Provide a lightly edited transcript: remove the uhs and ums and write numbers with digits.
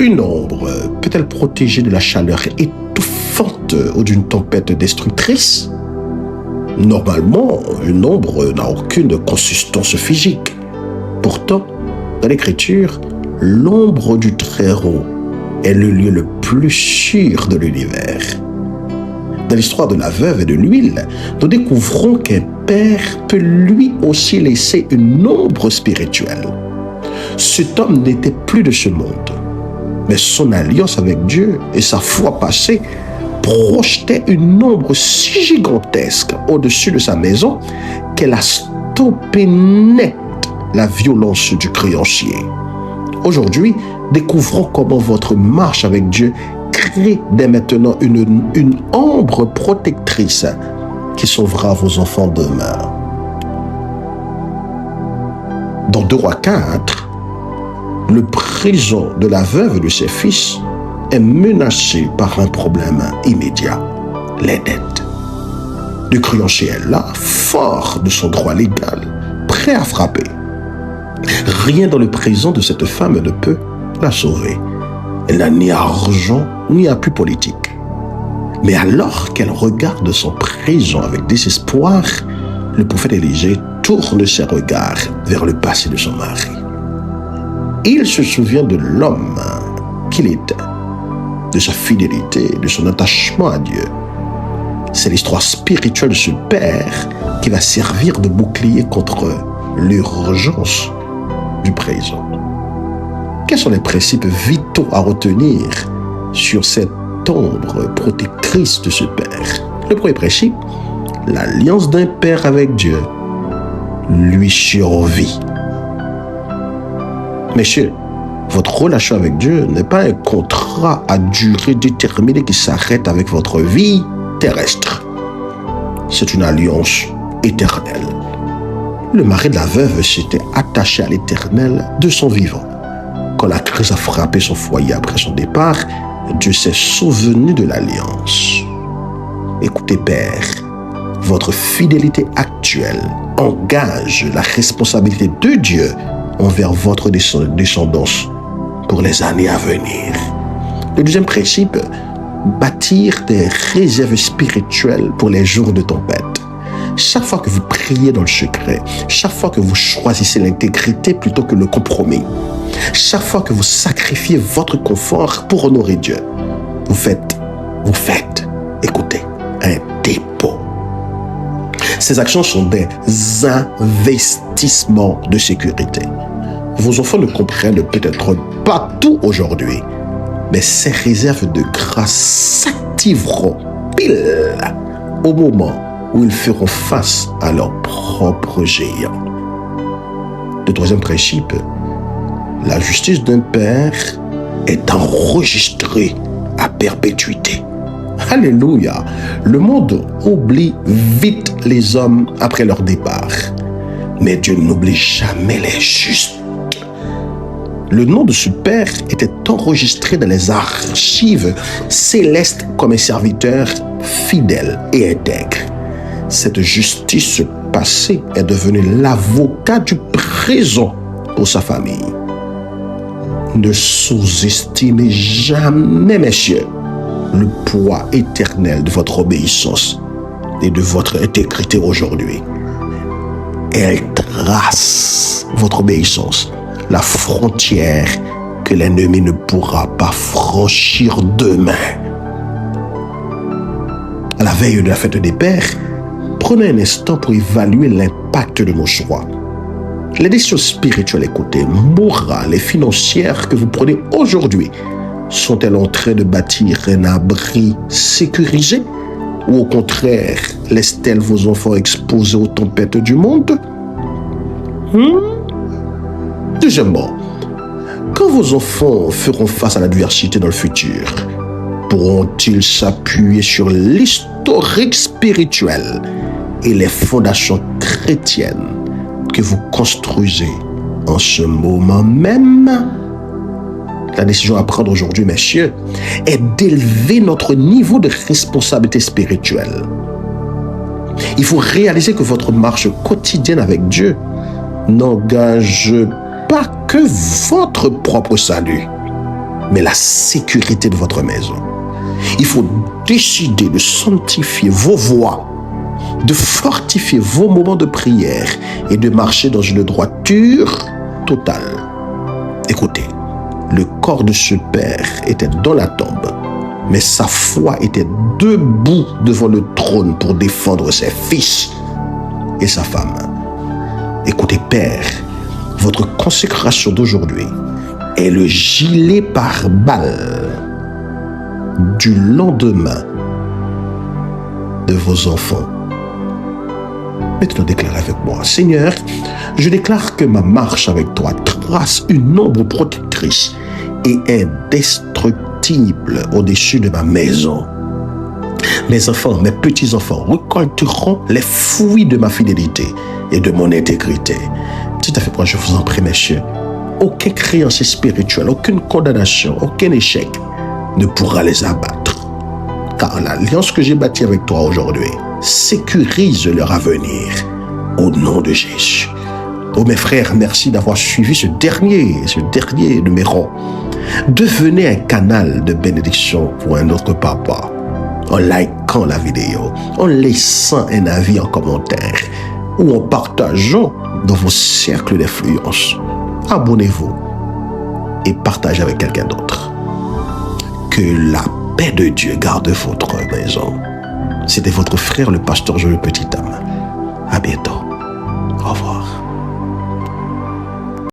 Une ombre peut-elle protéger de la chaleur étouffante ou d'une tempête destructrice? Normalement, une ombre n'a aucune consistance physique. Pourtant, dans l'Écriture, l'ombre du Très-Haut est le lieu le plus sûr de l'univers. Dans l'histoire de la veuve et de l'huile, nous découvrons qu'un père peut lui aussi laisser une ombre spirituelle. Cet homme n'était plus de ce monde, mais son alliance avec Dieu et sa foi passée projetaient une ombre si gigantesque au-dessus de sa maison qu'elle a stoppé net la violence du créancier. Aujourd'hui, découvrons comment votre marche avec Dieu crée dès maintenant une ombre protectrice qui sauvera vos enfants demain. Dans 2 Rois 4, le présent de la veuve et de ses fils est menacé par un problème immédiat, les dettes. Le créancier est là, fort de son droit légal, prêt à frapper. Rien dans le présent de cette femme ne peut la sauver. Elle n'a ni argent, ni appui politique. Mais alors qu'elle regarde son présent avec désespoir, le prophète Élisée tourne ses regards vers le passé de son mari. Il se souvient de l'homme qu'il était, de sa fidélité, de son attachement à Dieu. C'est l'histoire spirituelle de ce père qui va servir de bouclier contre l'urgence du présent. Quels sont les principes vitaux à retenir sur cette ombre protectrice de ce père? Le premier principe, l'alliance d'un père avec Dieu lui survit. Messieurs, votre relation avec Dieu n'est pas un contrat à durée déterminée qui s'arrête avec votre vie terrestre. C'est une alliance éternelle. Le mari de la veuve s'était attaché à l'Éternel de son vivant. Quand la crise a frappé son foyer après son départ, Dieu s'est souvenu de l'alliance. Écoutez, Père, votre fidélité actuelle engage la responsabilité de Dieu envers votre descendance pour les années à venir. Le deuxième principe, bâtir des réserves spirituelles pour les jours de tempête. Chaque fois que vous priez dans le secret, chaque fois que vous choisissez l'intégrité plutôt que le compromis, chaque fois que vous sacrifiez votre confort pour honorer Dieu, vous faites, écoutez, un dépôt. Ces actions sont des investissements de sécurité. Vos enfants ne comprennent peut-être pas tout aujourd'hui, mais ces réserves de grâce s'activeront pile au moment où ils feront face à leurs propres géants. Le troisième principe, la justice d'un père est enregistrée à perpétuité. Alléluia! Le monde oublie vite les hommes après leur départ, mais Dieu n'oublie jamais les justes. Le nom de ce père était enregistré dans les archives célestes comme un serviteur fidèle et intègre. Cette justice passée est devenue l'avocat du présent pour sa famille. Ne sous-estimez jamais, messieurs, le poids éternel de votre obéissance et de votre intégrité aujourd'hui. Elle trace votre obéissance, la frontière que l'ennemi ne pourra pas franchir demain. À la veille de la fête des pères, prenez un instant pour évaluer l'impact de nos choix. Les décisions spirituelles, écoutez, morales et financières que vous prenez aujourd'hui, sont-elles en train de bâtir un abri sécurisé ou au contraire, laissent-elles vos enfants exposés aux tempêtes du monde? Deuxièmement, quand vos enfants feront face à l'adversité dans le futur, pourront-ils s'appuyer sur l'historique spirituel et les fondations chrétiennes que vous construisez en ce moment même? La décision à prendre aujourd'hui, messieurs, est d'élever notre niveau de responsabilité spirituelle. Il faut réaliser que votre marche quotidienne avec Dieu n'engage pas que votre propre salut, mais la sécurité de votre maison. Il faut décider de sanctifier vos voies, de fortifier vos moments de prière et de marcher dans une droiture totale. Écoutez, le corps de ce père était dans la tombe, mais sa foi était debout devant le trône pour défendre ses fils et sa femme. Écoutez, Père, votre consécration d'aujourd'hui est le gilet pare-balles du lendemain de vos enfants. Maintenant, déclarez avec moi. Seigneur, je déclare que ma marche avec toi trace une ombre protectrice et indestructible au-dessus de ma maison. Mes enfants, mes petits-enfants récolteront les fruits de ma fidélité et de mon intégrité. Tout à fait, moi, je vous en prie, messieurs. Aucune créance spirituelle, aucune condamnation, aucun échec ne pourra les abattre. Car l'alliance que j'ai bâtie avec toi aujourd'hui sécurise leur avenir au nom de Jésus. Oh mes frères, merci d'avoir suivi ce dernier numéro. Devenez un canal de bénédiction pour un autre papa en likant la vidéo, en laissant un avis en commentaire ou en partageant dans vos cercles d'influence. Abonnez-vous et partagez avec quelqu'un d'autre. Que la paix de Dieu garde votre maison. C'était votre frère, le pasteur Joël Petit Âme. À bientôt. Au revoir.